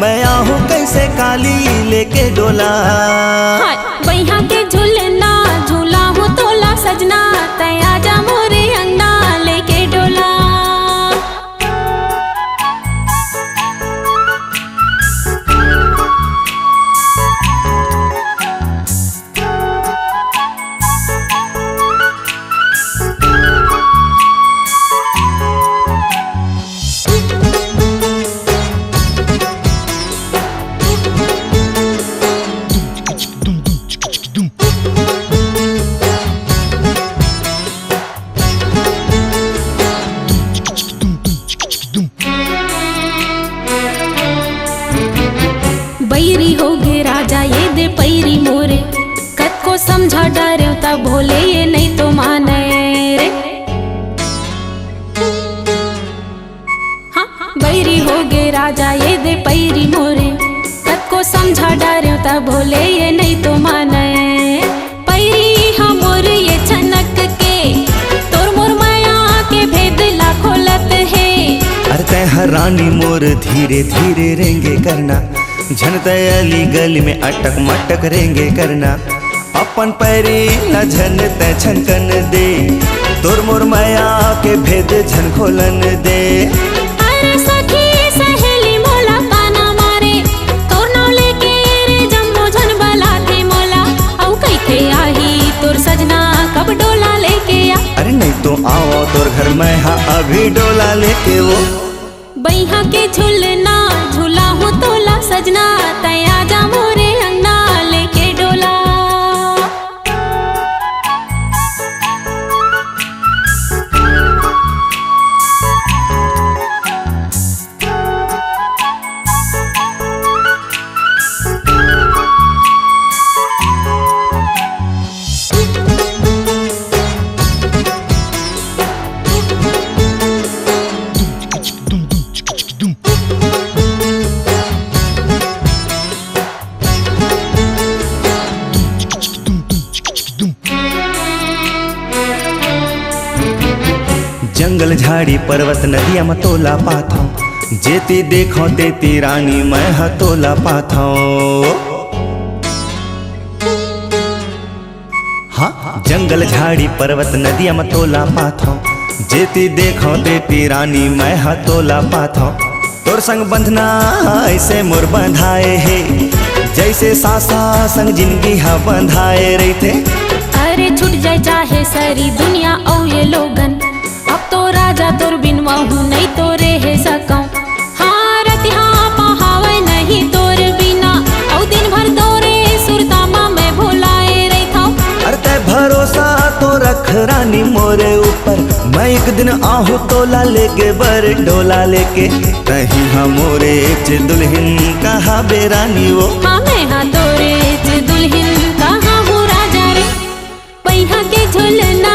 मैं आहूँ कैसे काली लेके डोला। बैहा के झूलना झूला हूँ तोला सजना, तया जा मोरे अंगना लेके डोला। बैरी हो गे राजा ये दे पैरी मोरे, कत को समझा डरे तब भोले ये नहीं तो माने रे। हाँ बैरी हो गे राजा ये दे पैरी मोरे, कत को समझा डरे तब भोले ये नहीं तो माने। पैरी हाँ मोर ये छनक के तोर मोर माया के भेद लाखों लत है। अरे तय हरानी मोर धीरे धीरे रेंगे करना, झन तयली गली में अटक मटक रेंगे करना। अपन पैरी न झन तय छनकन दे, तोर मोर माया के भेद झन खोलन दे। अरे सखी सहेली मोला ताना मारे, तोर नाव लेके रे जम्मो झन बलाते मोला। औ कैथे आही तोर सजना कब डोला लेके आ। अरे नहीं तो आओ तोर घर में हाँ अभी डोला लेके वो। बैहा के झूलना झूला हूँ तोला सजना, तया जा मोरे अंगना लेके डोला। जंगल झाड़ी पर्वत नदिया में तोला पाथो, जेती देखो तेती रानी मैं हतोला पाथो। हाँ जंगल झाड़ी पर्वत नदिया में तोला पाथो, जेती देखो तेती रानी मैं हतोला पाथो। तोर संग बंधना ऐसे मोर बंधाए है, जैसे सासा संग जिंदगी हा बंधाए रही थे। अरे छूट जाए चाहे सारी दुनिया औ ये लोगन, अब तो राजा तोर बिन महू नहीं तो रह सकऊं। हाँ रतिहा पहावे नहीं तोर बिना, औ दिन भर तोरे सुरतामा में भुलाए रही था। अरे तै भरोसा तो रख रानी मोरे ऊपर, मैं एक दिन आहू तोला लेके बर डोला लेके। तही हाँ मोरे च दुल्हन कहा बेरानी वो। हाँ मैं हाँ तोरे च दुल्हन कहा हूँ राजा रे। बैहा के झूलना